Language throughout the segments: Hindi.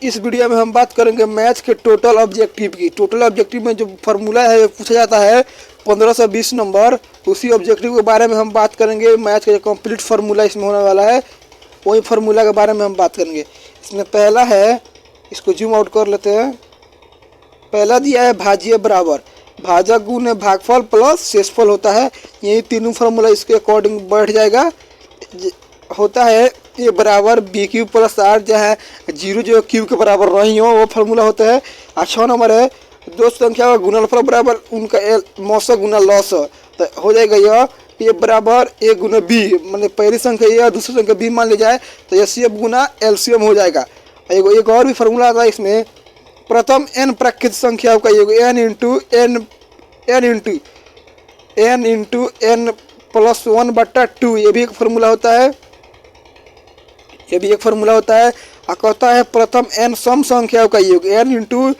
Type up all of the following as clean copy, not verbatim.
इस वीडियो में हम बात करेंगे मैथ्स के टोटल ऑब्जेक्टिव की। टोटल ऑब्जेक्टिव में जो फार्मूला है पूछा जाता है 15 से 20 नंबर, उसी ऑब्जेक्टिव के बारे में हम बात करेंगे। मैथ्स का जो कंप्लीट फार्मूला इसमें होने वाला है वही फार्मूला के बारे में हम बात करेंगे। इसमें पहला है, इसको जूम आउट कर लेते हैं। पहला दिया है भाज्य बराबर, भाजक गुण भागफल प्लस शेषफल होता है। यही तीनों फार्मूला इसके अकॉर्डिंग बैठ जाएगा। होता है ए बराबर बी क्यूब प्लस आर, जहाँ जीरो जो क्यूब के बराबर नहीं हो वो फार्मूला होता है। 6 नंबर है दो संख्या का गुणनफल बराबर उनका मौसा गुना लॉस, तो हो जाएगा यह ए बराबर ए गुना बी, मतलब पहली संख्या ए दूसरी संख्या बी मान ली जाए तो एचसीएफ गुना एलसीएम हो जाएगा। एक और भी फार्मूला आता है इसमें, प्रथम n प्राकृत संख्या का योग n इंटू n प्लस 1/2, ये भी एक फार्मूला होता है। ये भी एक फार्मूला होता है। कहता है प्रथम n सम संख्याओं का योग n इंटू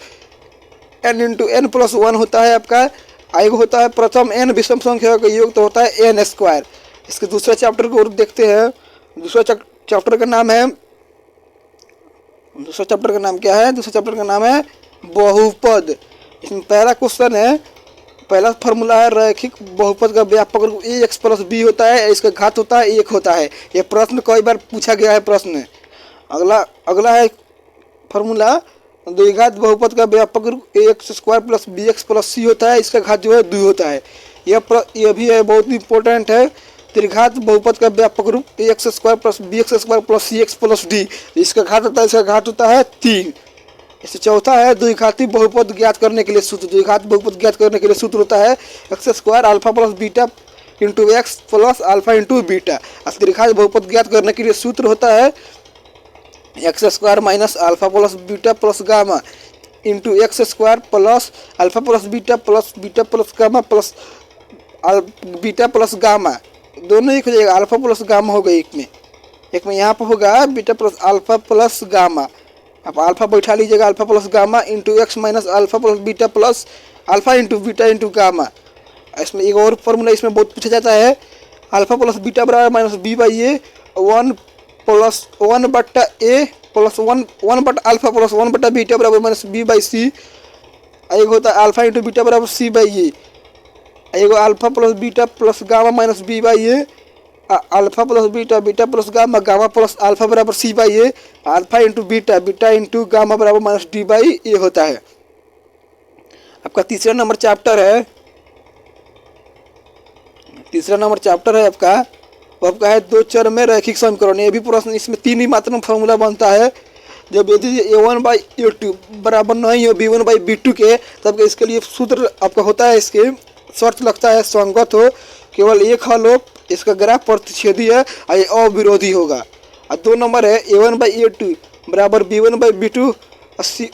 n प्लस 1 होता है आपका। एक होता है प्रथम n विषम संख्याओं का योग, तो होता है n स्क्वायर। इसके दूसरे चैप्टर को देखते हैं। दूसरा चैप्टर का नाम है, दूसरा चैप्टर का नाम क्या है? दूसरा चैप्टर का नाम है बहुपद। इसमें पहला क्वेश्चन है, पहला फार्मूला है रैखिक बहुपद का व्यापक रूप ax प्लस b होता है, इसका घात होता है 1 होता है। यह प्रश्न कई बार पूछा गया है प्रश्न। अगला है फार्मूला द्विघात बहुपद का व्यापक रूप ax square plus bx plus c होता है, इसका घात जो है 2 होता है। यह भी है बहुत इंपॉर्टेंट है। त्रिघात बहुपद का व्यापक रूप ax square plus bx square plus cx plus d, इसका घात होता है, इसका घात होता है 3। इससे चौथा है द्विघाती बहुपद ज्ञात करने के लिए सूत्र। द्विघात बहुपद ज्ञात करने के लिए सूत्र होता है X square alpha plus beta into X plus alpha into beta. त्रिघात बहुपद ज्ञात करने के लिए सूत्र होता है X square minus alpha plus beta plus gamma into X square plus alpha plus beta plus gamma plus beta plus gamma, दोनों एक हो जाएगा। अल्फा प्लस गामा होगा एक में यहाँ पर होगा beta plus alpha plus gamma. आप अल्फा बैठा लीजिएगा, alpha plus gamma into X minus alpha plus beta plus alpha into beta into gamma. इसमें एक और फार्मूला इसमें बहुत पूछा जाता है, अल्फा प्लस बीटा बराबर minus B by A 1 plus 1/a plus 1/अल्फा प्लस 1/बीटा बराबर माइनस बी बाई सी। एक होता है अल्फा इंटू बीटा बराबर सी बाई ए। एक alpha plus beta plus gamma minus B by A, alpha plus beta plus gamma gamma plus alpha बराबर C by A, alpha into beta into gamma बराबर माइनस डी बाई ए होता है। आपका तीसरा नंबर चैप्टर है, आपका वो आपका है दो चर में रैखिक समीकरण। ये भी प्रश्न, इसमें 3 ही मात्र फार्मूला बनता है। जब यदि a1/a2 बराबर नहीं हो b1/b2 के, तब इसके लिए सूत्र आपका होता है, इसके शर्त लगता है संगत हो, केवल एक हल हो, इसका ग्राफ प्रतिच्छेदी है और ये अविरोधी होगा। और 2 नंबर है a1/a2 बराबर b1/b2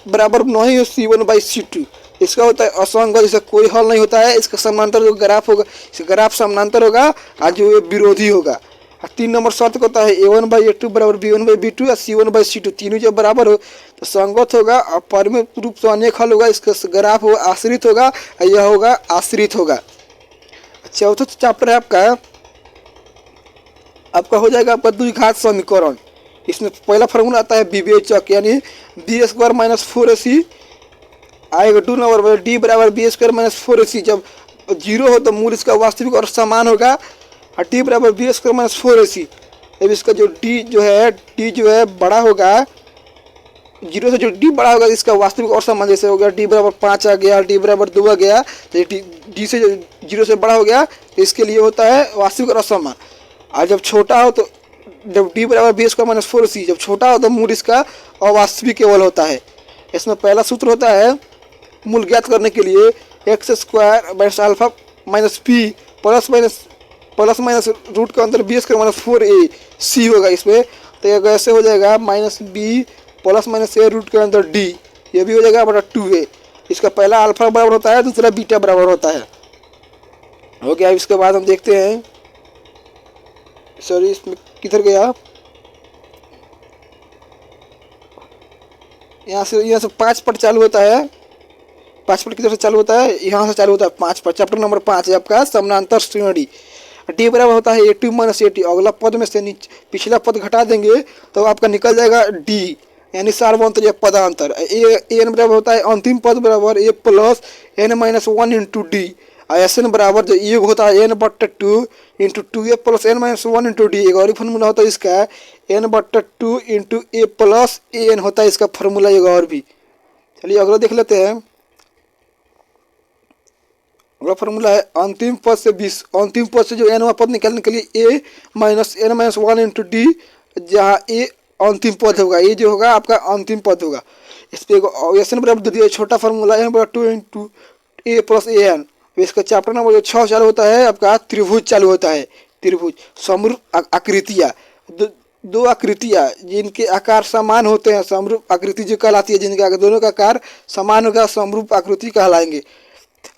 बराबर नहीं हो c1/c2, इसका होता है असंगत, इसका कोई हल नहीं होता है। इसका समानांतर जो ग्राफ होगा, इसका ग्राफ समानांतर होगा और जो ये विरोधी होगा। और 3 नंबर शर्त होता है a1/a2 बराबर b1/b2 और c1/c2, तीनों जब बराबर हो तो संगत होगा और परिमित रूप से अनेक हल होगा। इसका ग्राफ होगा आश्रित होगा और यह होगा आश्रित होगा। चौथा चैप्टर है आपका हो जाएगा आपका द्विघात समीकरण। इसमें पहला फार्मूला आता है विवेचक, यानी बी स्क्वायर माइनस 4ac आएगा 2 नंबर डी बराबर बी स्क्वायर माइनस 4ac। जब 0 हो तो मूल इसका वास्तविक और समान होगा, और डी बराबर बी स्क्वायर माइनस 4ac। जब इसका जो डी जो है बड़ा होगा, 0 से जो डी बड़ा होगा इसका वास्तविक और समान, जैसे हो गया डी बराबर 5 आ गया, डी बराबर 2 आ गया, तो डी से 0 से बड़ा हो गया तो इसके लिए होता है वास्तविक और असमान। और जब छोटा हो तो जब डी बराबर बी स्क्वायर माइनस 4ac, जब छोटा हो तो मूल इसका अवास्तविक केवल होता है। इसमें पहला सूत्र होता है मूल ज्ञात करने के लिए x square minus alpha minus p plus minus root के अंदर बी स्क्वायर माइनस 4ac होगा इसमें, तो ये ऐसे हो जाएगा माइनस बी प्लस माइनस ए रूट के अंदर डी, ये भी हो जाएगा बटा 2a। इसका पहला अल्फा बराबर होता है, दूसरा बीटा बराबर होता है। हो गया। इसके बाद हम देखते हैं, सॉरी इसमें किधर गया, यहाँ से 5 पट चालू होता है। 5 पट किधर से चालू होता है? यहाँ से चालू होता है 5 पट। चैप्टर नंबर 5 है आपका समानांतर श्रेणी। डी बराबर होता है a2 माइनस a2। अगला पद में से पिछला पद घटा देंगे तो आपका निकल जाएगा डी। यानी सार्वंतर या पदांतर। एन बराबर होता है अंतिम पद बराबर A plus N minus one into D. S N बराबर जो योग होता है एन बट्टा two into two A plus N minus one into D. एक और ही फॉर्मूला होता है इसका एन बट्टा two into A plus A N होता है इसका फॉर्मूला एक और भी। चलिए अगला देख लेते हैं। अगला फॉर्मूला है अंतिम पद से 20, अंतिम पद से जो एनवा पद निकालने के लिए A minus N minus one into D, जहाँ ए अंतिम पद होगा, ये जो होगा आपका अंतिम पद होगा। इस पर एस एन बराबर दे दिया छोटा फार्मूला एन बराबर to into A plus A N. इसका चैप्टर नंबर जो 6 चालू होता है आपका त्रिभुज चालू होता है। त्रिभुज समरूप आकृतियाँ, दो आकृतियाँ जिनके आकार समान होते हैं समरूप आकृति जो कहलाती है, जिनके दोनों का आकार समान होगा समरूप आकृति कहलाएंगे।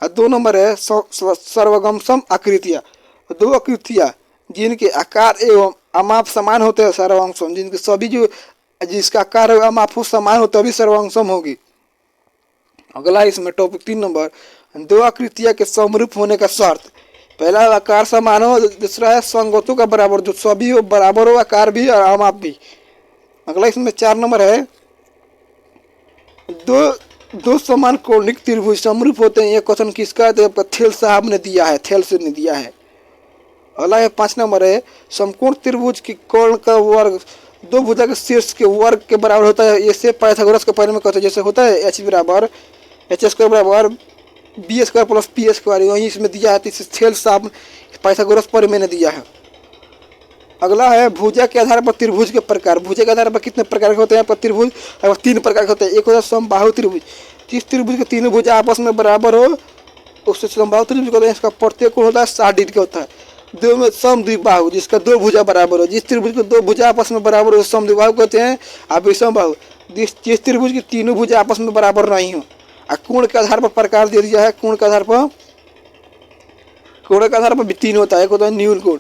और 2 नंबर है सर्वगमसम आकृतियाँ, दो आकृतियाँ जिनके आकार एवं अमाप समान होते हैं सर्वांगसम, जिनके सभी जो जिसका आकार एवं अमाप समान हो तभी सर्वांगसम होगी। अगला इसमें टॉपिक 3 नंबर दो आकृतियाँ के समरूप होने का शर्त। पहला आकार समान हो, दूसरा है संगतों का बराबर, जो सभी हो बराबर हो आकार भी और अमाप भी। अगला इसमें 4 नंबर है दो समान कोणिक त्रिभुज समरूप होते हैं। ये क्वेश्चन किसका है तो आपका थेल साहब ने दिया है, थेल से ने दिया है। अगला है 5 नंबर है समकोण त्रिभुज की कोण का वर्ग दो भुजा के शीर्ष के वर्ग के बराबर होता है। इससे पाइथागोरस के परिमेय कहते हैं, जैसे होता है एच बराबर एच स्क्वायर बराबर b square plus p square, वहीं इसमें दिया है। तो इसे थेल साहब पाइथागोरस परिमेय ने दिया है। अगला है भुजा के आधार पर त्रिभुज के प्रकार। भुजा के आधार पर कितने प्रकार के होते हैं आपका त्रिभुज? 3 प्रकार के होते हैं। एक होता है समबाहु त्रिभुज, जिस त्रिभुज के तीनों भुजा आपस में बराबर हो उससे समबाहु त्रिभुज कहते हैं। इसका प्रत्येक कोण होता है 60 डिग्री का होता है। दो में समद्विबाहु, जिसका दो भुजा बराबर हो, जिस त्रिभुज के दो भुजा आपस में बराबर हो समद्विबाहु कहते हैं। आप समबाहु जिस त्रिभुज की तीनों भुजा आपस में बराबर नहीं हो। कोण के आधार पर प्रकार दे दिया है। कोण के आधार पर 3 होता है। एक होता है न्यून कोण,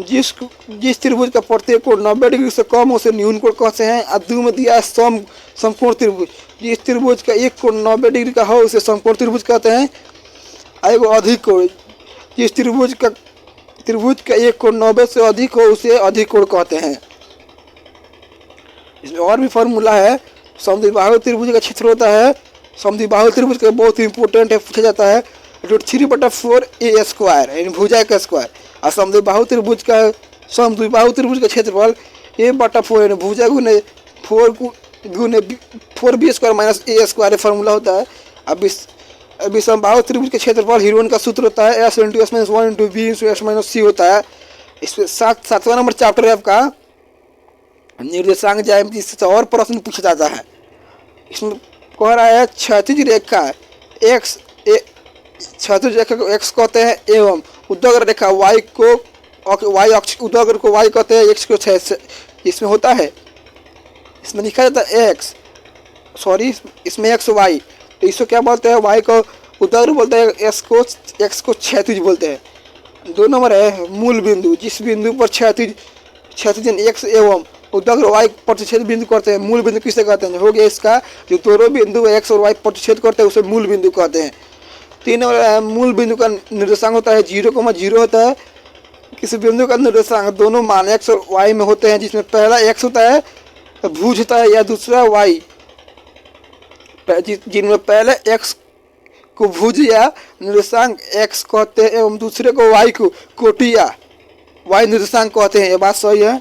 जिस त्रिभुज का प्रत्येक कोण 90 डिग्री से कम हो उसे न्यून कोण कहते हैं। और 2 में दिया है समकोण त्रिभुज, जिस त्रिभुज का एक कोण 90 डिग्री का हो उसे समकोण त्रिभुज कहते हैं। एक अधिक कोण, जिस त्रिभुज का एक कोण 90 से अधिक हो उसे अधिक कोण कहते हैं। इसमें और भी फॉर्मूला है। समद्विबाहु त्रिभुज का क्षेत्र होता है, समद्विबाहु त्रिभुज का बहुत इंपॉर्टेंट है, पूछा जाता है √3/4 ए स्क्वायर यानी भुजा का स्क्वायर। और समद्विबाहु त्रिभुज का क्षेत्रफल a/4 यानी भुजा गुने 4b स्क्वायर माइनस ए स्क्वायर फॉर्मूला होता है। अब समबाहु त्रिभुज के क्षेत्रफल हीरोन का सूत्र होता है s × s - 1 × b × s - c होता है। इसमें 7वां नंबर चैप्टर है आपका निर्देशांक ज्यामिति से और प्रश्न पूछा जाता है। इसमें कह रहा है क्षैतिज रेखा x कहते हैं एवं उद्दगर रेखा y अक्ष उद्दगर को y कहते हैं, x को इसमें होता है, इसमें लिखा जाता है इसमें x y, तो इसको क्या बोलते हैं? y को उद्दगर बोलते हैं, x को क्षैतिज बोलते हैं। 2 नंबर है मूल बिंदु, जिस बिंदु पर क्षैतिज x एवं उद्दगर y प्रतिच्छेद बिंदु करते हैं मूल बिंदु किसे कहते हैं? हो गया इसका जो दोनों बिंदु x और y प्रतिच्छेद करते हैं उसे मूल बिंदु कहते हैं। 3 नंबर मूल बिंदु का निर्देशांक होता है 0,0 होता है। किसी बिंदु का निर्देशांक दोनों मान x और y में होते हैं, जिसमें पहला x होता है भुज होता है या दूसरा y। जिनमें पहले x को भुज या निर्देशांक x कहते हैं एवं दूसरे को y को कोटि या y निर्देशांक कहते हैं। ये बात सही है।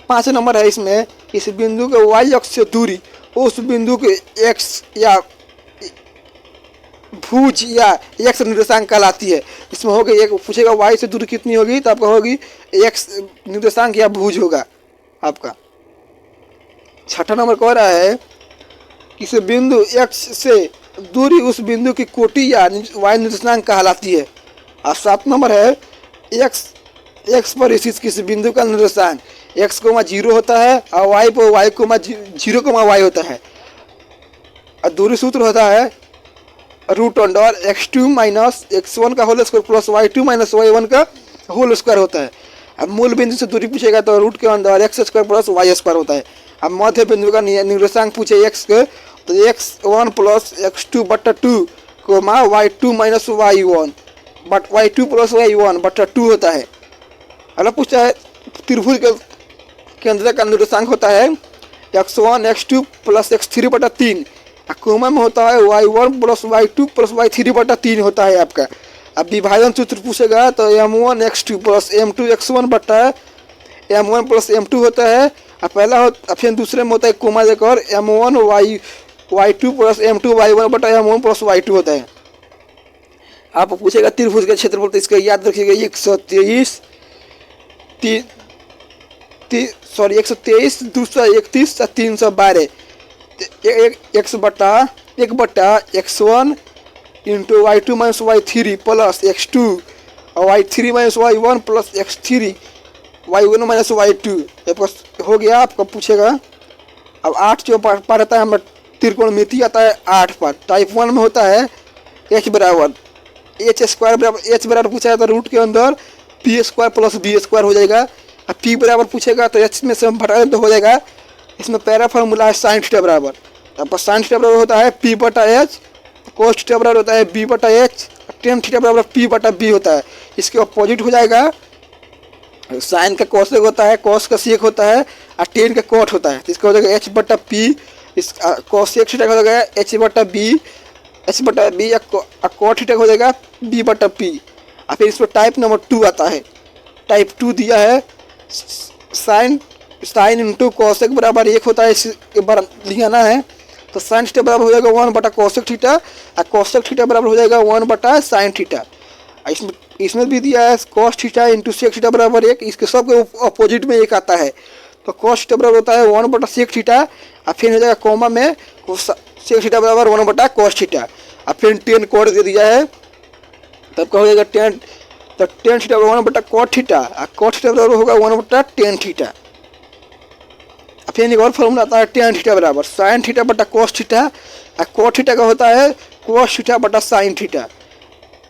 5 नंबर है इसमें इस बिंदु के y अक्ष से दूरी उस बिंदु के x या भुज या x निर्देशांक कहलाती है। इसमें होगा एक पूछेगा y से दूरी कितनी होगी तो आपका होगी x निर्देशांक या भुज होगा आपका। 6ठा नंबर कह रहा है किसी बिंदु x से दूरी उस बिंदु की कोटि या y निर्देशांक कहलाती है। और 7 नंबर है x पर स्थित किसी बिंदु का निर्देशांक x, 0 होता है और y पर y, 0, y होता है। और दूरी सूत्र होता है √x2 - x1 का whole square plus y2 - y1 का होल स्क्वायर होता है। अब मूल बिंदु से दूरी पूछेगा तो रूट के अंदर x² प्लस y² होता है। अब मध्य बिंदु का निर्देशांक पूछे x के तो x1 plus x2/2 y2 - y1 but y2 plus y1/2 होता है। अगला पूछा है त्रिभुज के केंद्र का निर्देशांक होता है x1 x2 प्लस x3 बटा 3। कोमा में होता है y1 plus y2 plus y3 बटा 3 होता है आपका। अब विभाजन सूत्र पूछेगा तो m1 x2 plus m2 x1 बटा m1 प्लस m2 होता है। अब पहला फिर दूसरे में होता है कोमा देकर m1 y2 plus m2 y1 बटा m1 प्लस y2 होता है। आप पूछेगा त्रिभुज का क्षेत्रफल, तो इसका याद रखिएगा 123 231 312 1 बटा x1 into y2 minus y3 plus x2 और y3 minus y1 plus x3 y1 minus y2 हो गया। आपका पूछेगा अब 8 जो पार आता है हमें त्रिकोणमिति आता है 8 पर। टाइप 1 में होता है h बराबर h स्क्वायर बराबर h बराबर पूछा है तो रूट के अंदर p square plus b square हो जाएगा। अब p बराबर पूछेगा तो h में से हम घटा दें तो हो जाएगा। इसमें पहला फार्मूला है साइन थीटा बराबर, अब साइन थीटा बराबर होता है p बटा h, कोस थीटा बराबर होता है b बटा h, टेन थीटा बराबर p बटा b होता है। इसके अपोजिट हो जाएगा, साइन का कोसेक होता है, कोस का सेक होता है और टेन का कोट होता है। तो इसका हो जाएगा h बटा p, इस कोसेक थीटा का हो जाएगा h बटा b या कोट थीटा हो जाएगा b बटा p। और फिर इसमें टाइप नंबर 2 आता है। टाइप 2 दिया है साइन इंटू कोसेक बराबर 1 होता है, इस बार लिखाना है। तो साइन थीटा बराबर हो जाएगा 1 बटा कोसेक थीटा और कोसेक थीटा बराबर हो जाएगा 1 बटा साइन थीटा। इसमें भी दिया है cos theta into sec theta बराबर 1, इसके सब के अपोजिट में 1 आता है। तो कोस थीटा बराबर होता है 1 बटा सेक थीटा और फिर हो जाएगा कोमा में सेक थीटा बराबर 1 बटा कोस थीटा और फिर टेन कोड दे दिया है। तब का हो जाएगा टेन, तो टेन थीटा बराबर 1 बटा कोट थीटा और कोट थीटा बराबर होगा 1 बटा टेन थीटा। फिर एक और फॉर्मूला आता है टेन थीटा बराबर साइन थीटा बटा कोस थीटा और कोट थीटा का होता है कोस थीटा बटा साइन थीटा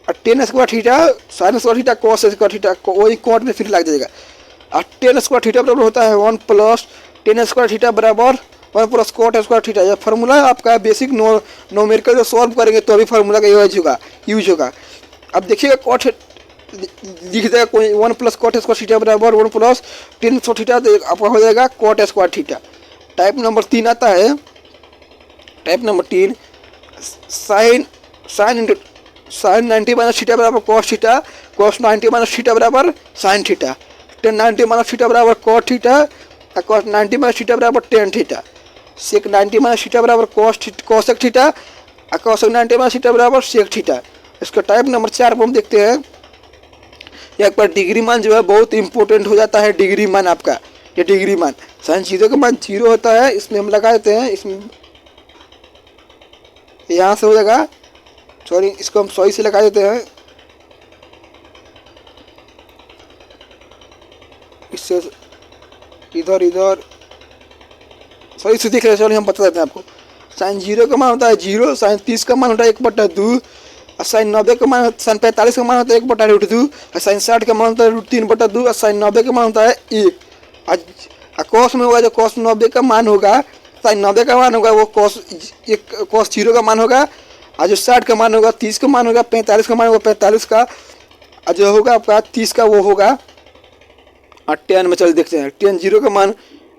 और ten square theta sine square theta cos square theta वही कोट में फिर लग जाएगा। और टेन स्क्वायर थीटा बराबर होता है 1 प्लस टेन स्क्वायर थीटा बराबर 1 प्लस कोट स्क्वायर थीटा। यह फार्मूला आपका बेसिक न्यूमेरिकल जो सॉल्व करेंगे तो अभी फार्मूला का यूज होगा। अब देखिएगा कोट लिख देगा कोई 1 प्लस कोट स्क्वायर थीटा बराबर 1 प्लस टेन स्क्वायर थीटा, तो आपका हो जाएगा cot square theta. Type number 3 आता है, type number 3 sine 90 minus theta बराबर cos theta, cos 90 minus theta बराबर sine theta, tan 90 minus theta बराबर कोट थीटा और कोस 90 माइनस थीटा बराबर tan theta, sec 90 minus theta बराबर कोसेक थीटा और कोसेक 90 माइनस थीटा बराबर सेक थीटा। इसका टाइप नंबर 4 पर हम देखते हैं। एक बार डिग्री मान जो है बहुत इंपॉर्टेंट हो जाता है। डिग्री मान आपका ये डिग्री मान साइन 0 का मान 0 होता है, इसमें हम लगा देते हैं, इसमें यहाँ से हो जाएगा, सॉरी इसको हम सही से लगा देते हैं, इससे इधर सही से दिख रहे हैं। चलिए हम बता देते हैं आपको। साइन 0 का मान होता है 0, साइन 30 का मान होता है 1 बटा 2 और साइन 90 का मान साइन 45 का मान होता है 1 बटा √2 और साइन 60 का मान होता है √3 बटा 2 और साइन 90 का मान होता है 1। कोस में होगा जो कोस 90 का मान होगा, साइन 90 का मान होगा वो कोस 0 का मान होगा और जो 60 का मान होगा 30 का मान होगा, 45 का मान होगा 45 का और जो होगा आपका 30 का वो होगा। और टेन में चल देखते हैं। टेन 0 का मान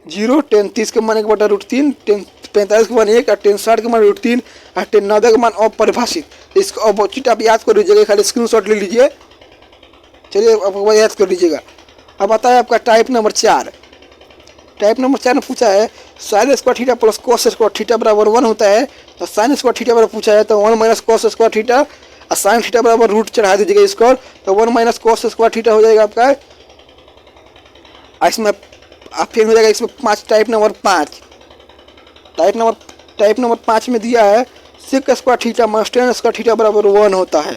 0, टेन 30 का मान 1 बटा √3, टेन 45 का मान 1 और टेन 60 का मान √3 और टेन 90 का मान अपरिभाषित। इसको अपोजिट आप याद कर लीजिएगा, खाली स्क्रीनशॉट ले लीजिए। चलिए आप याद कर लीजिएगा। अब आता है आपका टाइप नंबर 4। टाइप नंबर 4 में पूछा है sine square theta plus cos square theta बराबर 1 होता है। तो साइन स्क्वायर थीटा बराबर पूछा है तो 1 माइनस कोस स्क्वायर थीटा और साइन थीटा बराबर रूट चढ़ा दीजिएगा इसको, तो 1 माइनस कोस स्क्वायर थीटा हो जाएगा आपका। इसमें आप फिर हो जाएगा इसमें 5 टाइप नंबर 5। टाइप नंबर 5 में दिया है sec square theta minus tan square theta बराबर 1 होता है।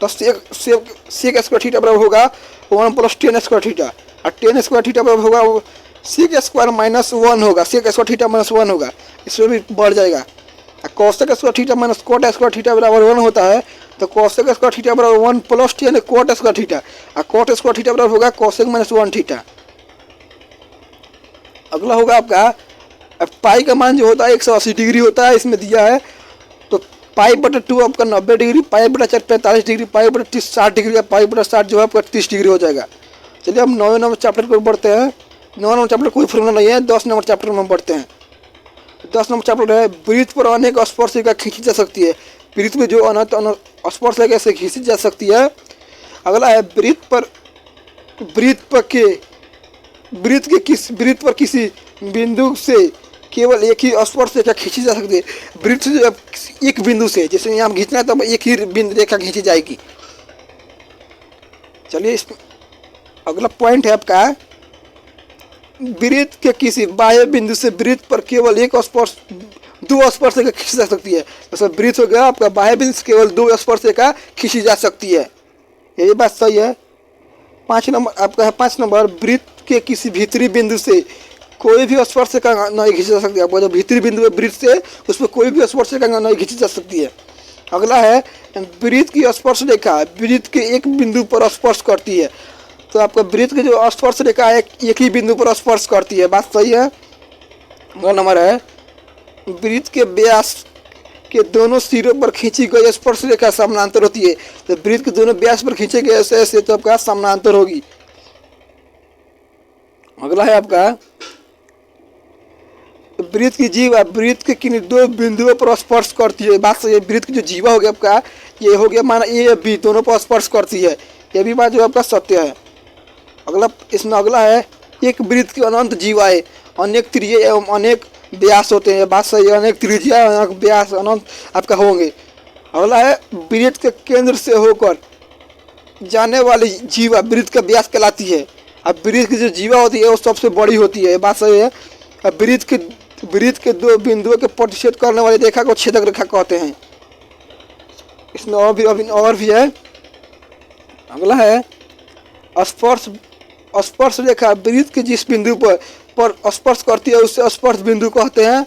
तो सेक स्क्वायर थीटा बराबर होगा 1 प्लस टेन स्क्वायर थीटा और टेन स्क्वायर थीटा बराबर होगा सेक स्क्वायर माइनस 1 होगा, सेक स्क्वायर थीटा माइनस 1 होगा, इसमें भी बढ़ जाएगा। Cosec square theta minus cot square theta बराबर 1 होता है। तो कोसेक स्क्वायर थीटा बराबर 1 plus ten coat square theta और कोट स्क्वायर थीटा बराबर होगा कोसेक माइनस 1 थीटा। अगला होगा आपका पाई का मान जो होता है 180 डिग्री होता है, इसमें दिया है। तो पाई बटा 2 आपका 90 डिग्री, पाई बटा 4 45 डिग्री, पाई बटा 30 60 डिग्री, पाई बटा 60 जो है आपका 30 डिग्री हो जाएगा। चलिए हम 9वें नंबर चैप्टर को बढ़ते हैं। 9 नंबर चैप्टर कोई फॉर्मूला नहीं है। 10 नंबर चैप्टर में हम पढ़ते हैं। 10 नंबर चैप्टर है वृत्त पर अनेक स्पर्शिका खींची जा सकती है। वृत्त में जो अनंत स्पर्शिका से खींची जा सकती है। अगला है वृत्त पर किसी बिंदु से केवल एक ही स्पर्शरेखा खींची जा सकती है। वृत्त से जब एक बिंदु से, जैसे यहाँ खींचना है तब एक ही बिंदु रेखा खींची जाएगी। चलिए इस अगला पॉइंट है आपका, वृत्त के किसी बाह्य बिंदु से वृत्त पर केवल एक स्पर्श दो स्पर्शरेखा खींची जा सकती है। तो वृत्त हो गया आपका, बाह्य बिंदु से केवल 2 स्पर्शरेखा खींची जा सकती है। यही बात सही है। 5 नंबर आपका है 5 नंबर, वृत्त के किसी भीतरी बिंदु से कोई भी स्पर्शरेखा नहीं खींची जा सकती है। आपका जो भीतरी बिंदु है वृत्त से, उस पर कोई भी स्पर्शरेखा नहीं खींची जा सकती है। अगला है वृत्त की स्पर्शरेखा वृत्त के एक बिंदु पर स्पर्श करती है। तो आपका वृत्त की जो स्पर्शरेखा है एक ही बिंदु पर स्पर्श करती है। बात सही है। अगला नंबर है वृत्त के व्यास के दोनों सिरों पर खींची गई स्पर्शरेखा समानांतर होती है। तो वृत्त के दोनों व्यास पर खींचे गए ऐसे तो आपका समानांतर होगी। अगला है आपका वृत्त की जीवा वृत्त के किन्हीं 2 बिंदुओं पर स्पर्श करती है। बात सही है। वृत्त की जो जीवा हो गया आपका, ये हो गया माना ए या बी दोनों पर स्पर्श करती है। यह भी बात जो आपका सत्य है। अगला इसमें अगला है एक वृत्त की अनंत जीवाएं अनेक त्रिज्या एवं अनेक व्यास होते हैं। बात सही है। अनेक त्रिज्या अनेक व्यास अनंत आपका होंगे। अगला है वृत्त के केंद्र से होकर जाने वाली जीवा वृत्त का व्यास कहलाती है। अब वृत्त की जो जीवा होती है वो सबसे बड़ी होती है। बात सही है। अब वृत्त के 2 बिंदुओं के प्रतिच्छेद करने वाली रेखा को छेदक रेखा कहते हैं। इसमें और भी है। अगला है स्पर्श रेखा वृत्त के जिस बिंदु पर स्पर्श करती है उसे स्पर्श बिंदु कहते हैं।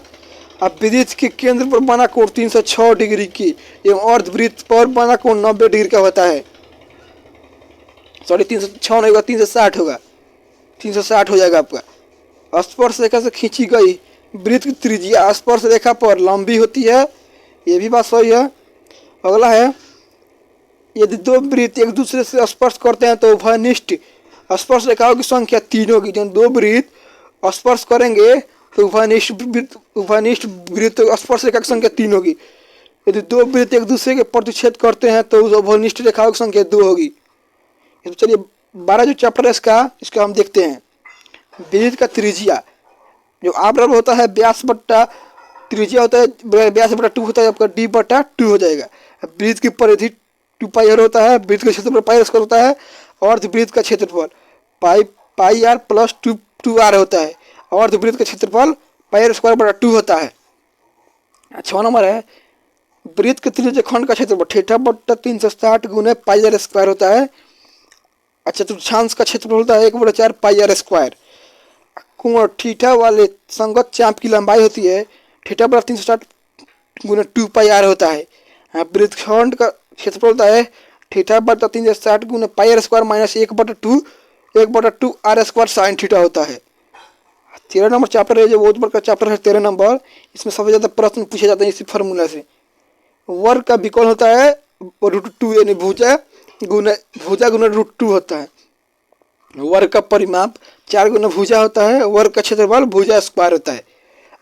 अब वृत्त के केंद्र पर बना कोण 306 डिग्री की एवं अर्धवृत्त पर बना कोण 90 डिग्री का होता है। सॉरी 306 नहीं होगा, 360 होगा। 360 हो जाएगा आपका। स्पर्श रेखा से खींची गई वृत्त की त्रिज्या स्पर्श रेखा पर लंबी होती है। ये भी बात सही है। अगला है यदि 2 वृत्त एक दूसरे से स्पर्श करते हैं तो उभयनिष्ठ स्पर्श रेखाओं की संख्या 3 होगी। जब 2 वृत्त स्पर्श करेंगे तो उभयनिष्ठ वृत्त स्पर्श रेखा की संख्या 3 होगी। यदि 2 वृत्त एक दूसरे के प्रतिच्छेद करते हैं तो उभयनिष्ठ रेखाओं की संख्या 2 होगी। तो चलिए 12 जो चैप्टर है इसका हम देखते हैं। वृत्त का त्रिज्या जो आप होता है व्यास बट्टा त्रिज्या होता है, व्यास बट्टा 2 होता है आपका d/2 हो जाएगा। वृत्त की परिधि 2 पाई r होता है। वृत्त का क्षेत्रफल पाई स्क्वायर होता है। अर्धवृत्त का क्षेत्रफल पाई r प्लस 2r होता है। अर्धवृत्त का क्षेत्रफल पाई r स्क्वायर बटा 2 होता है। 6 नंबर है वृत्त के त्रिज्यखंड का क्षेत्रफल θ/360 गुने पाई r स्क्वायर होता है। चतुर्थांश का क्षेत्रफल होता है 1/4 पाई r स्क्वायर। कोण थीटा वाले संगत चाप की लंबाई होती है θ/360 गुने 2 पाई r होता है। वृत्तखंड का क्षेत्रफल होता है θ/360 गुने पाई r square minus 1/2 r square sine theta होता है। 13 नंबर चैप्टर है जो बहुत बड़ा चैप्टर है। 13 नंबर इसमें सबसे ज़्यादा प्रश्न पूछे जाते हैं इसी फार्मूला से। वर्ग का विकर्ण होता है √2 यानी भुजा गुना √2 होता है। वर्ग का परिमाप 4 गुना भुजा होता है। वर्ग का क्षेत्रफल भुजा स्क्वायर होता है।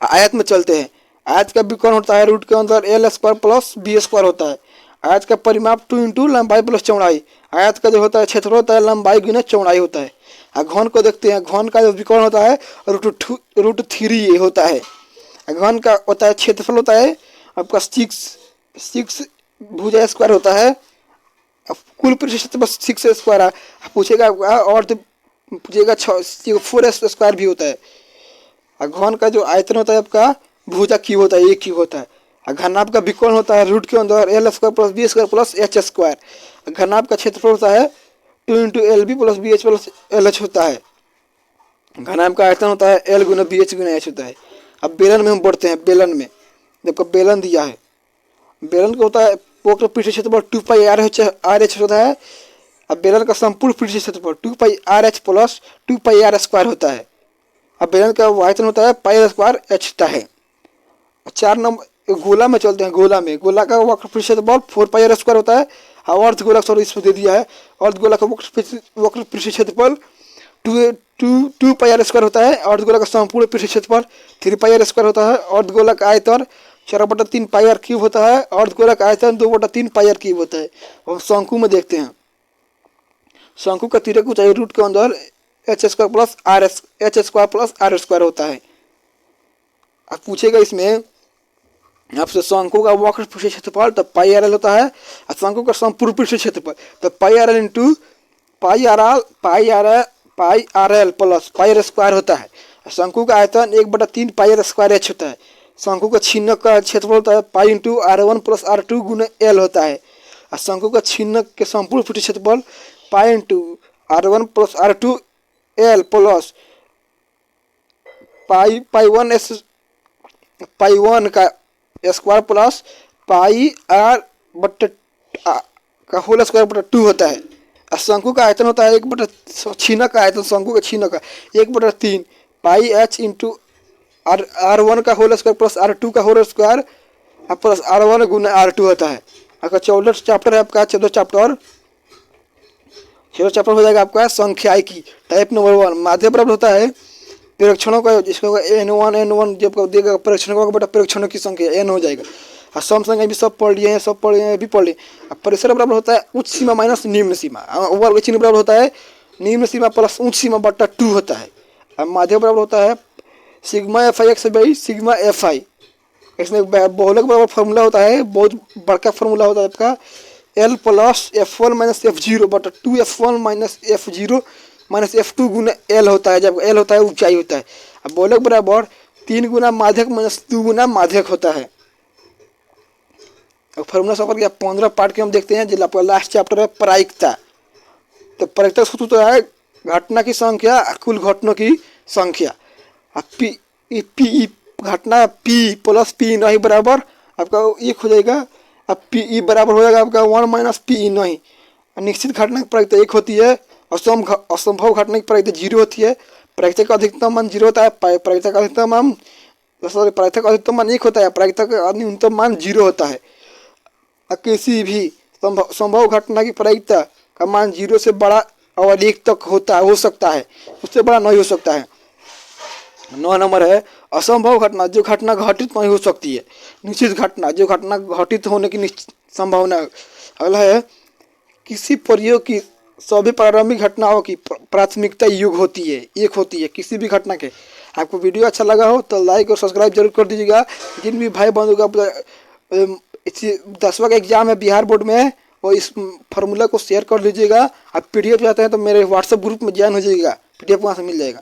आयत में चलते हैं। आयत का विकर्ण होता है रूट के अंदर l square plus b square होता है। आयत का परिमाप 2 इंटू लंबाई प्लस चौड़ाई। आयत का जो होता है क्षेत्रफल होता है लंबाई गुना चौड़ाई होता है। घन को देखते हैं। घन का जो विकर्ण होता है √3 होता है। घन का होता है क्षेत्रफल होता है आपका 6 भुजा स्क्वायर होता है। कुल प्रतिशत बस 6 स्क्वायर है। पूछेगा और तो पूछेगा 4 स्क्वायर भी होता है। घन का जो आयतन होता है आपका भुजा क्यूब होता है, एक क्यूब होता है। घनाभ का विकर्ण होता है रूट के अंदर l square plus b square plus h square. घनाभ का क्षेत्रफल होता है 2 into LB plus BH plus LH होता है। घनाभ का आयतन होता है L गुना BH गुना H होता है। अब बेलन में हम बढ़ते हैं। बेलन में देखो बेलन दिया है। बेलन का होता है वक्र पृष्ठ क्षेत्रफल 2 पाई RH होता है। अब बेलन का संपूर्ण पृष्ठ क्षेत्रफल 2 पाई RH प्लस 2 पाई R स्क्वायर होता है। अब बेलन का आयतन होता है पाई R स्क्वायर H होता है। 4 नंबर गोला में चलते हैं। गोला का वक्र पृष्ठ क्षेत्रफल 4 पाई R स्क्वायर होता है। और अर्धगोला सॉरी इसमें दे दिया है। अर्धगोला का वक्र पृष्ठ क्षेत्रफल टू पाई आर स्क्वायर होता है। अर्धगोलक का संपूर्ण पृष्ठीय क्षेत्रफल 3 पाई आर स्क्वायर होता है। अर्धगोलक आयतन 4/3 पाई आर क्यूब होता है। अर्धगोलक आयतन 2/3 पाई आर क्यूब होता है। हम शंकु में देखते हैं, शंकु का तिर्यक ऊंचाई रूट के अंदर h² प्लस आर स्क्वायर होता है। अब पूछेगा इसमें आपसे शंकु का वक्र पृष्ठीय क्षेत्रफल तो पाई आर एल होता है, और शंकु का संपूर्ण पृष्ठीय क्षेत्रफल तो pi R L into pi R L plus pi R square होता है। शंकु का आयतन 1/3 पाई आर स्क्वायर एच होता है। शंकु का छिन्नक का क्षेत्रफल होता है pi into R1 plus R2 गुना एल होता है। और शंकु का छिन्नक के संपूर्ण पृष्ठीय क्षेत्रफल pi into R1 plus R2 L plus पाई वन का स्क्वायर प्लस पाई आर का होल स्क्वायर बटा 2 होता है। और शंकु का आयतन होता है छिन्नक का आयतन, शंकु का छिन्नक का 1/3 पाई एच इंटू R1 का होल स्क्वायर प्लस R2 का होल स्क्वायर प्लस R1 गुना R2 होता है। अगर 14 चैप्टर है आपका, 14 चैप्टर हो जाएगा आपका संख्यायिकी टाइप नंबर 1। माध्य बराबर होता है प्रेक्षणों का, जिसको n1 जब देगा प्रेक्षणों का बटा प्रेक्षणों की संख्या n हो जाएगा। और सम संख्या भी सब पढ़ लिए हैं, भी पढ़ लिए। परिसर बराबर होता है उच्च सीमा माइनस निम्न सीमा। वर्ग चिन्ह बराबर होता है निम्न सीमा प्लस उच्च सीमा बटा 2 होता है। अब माध्य बराबर होता है sigma F I x by sigma F I. इसमें बहुलक बराबर फार्मूला होता है, बहुत बड़का फार्मूला होता है आपका L plus F1 minus F0 बटा 2F1 minus F0 minus F2 गुना एल होता है, जब एल होता है ऊंचाई होता है। अब बहुलक बराबर 3 गुना माध्यक माइनस 2 गुना माध्यक होता है। अब फार्मूला सफर किया 15 पार्ट के हम देखते हैं, जिला आपका लास्ट चैप्टर है प्रायिकता। तो प्रायिकता सूत्र तो है घटना की संख्या कुल घटनों की संख्या। पी घटना P प्लस P नहीं बराबर आपका 1 हो जाएगा। अब P बराबर हो जाएगा आपका 1 माइनस P नहीं। निश्चित घटना की प्रायिकता 1 होती है, असंभव घटना की प्रायिकता 0 होती है। प्रायिकता का अधिकतम मान 0 होता है, प्रायिकता का अधिकतम मान 1 होता है, प्रायिकता का न्यूनतम मान 0 होता है। किसी भी संभव घटना की प्रायिकता का मान 0 से बड़ा और अधिक तक हो सकता है, उससे बड़ा नहीं हो सकता है। 9 नंबर है असंभव घटना, जो घटना घटित नहीं हो सकती है। निश्चित घटना, जो घटना घटित होने की संभावना। अगला है किसी प्रयोग की सभी प्रारंभिक घटनाओं की प्राथमिकता योग होती है, 1 होती है किसी भी घटना के। आपको वीडियो अच्छा लगा हो तो लाइक और सब्सक्राइब जरूर कर दीजिएगा। जिन भी भाई बंधु का 10वां का एग्जाम है बिहार बोर्ड में, वो इस फार्मूला को शेयर कर लीजिएगा। आप PDF चाहते हैं तो मेरे व्हाट्सएप ग्रुप में ज्वाइन हो जाइएगा, PDF वहाँ से मिल जाएगा।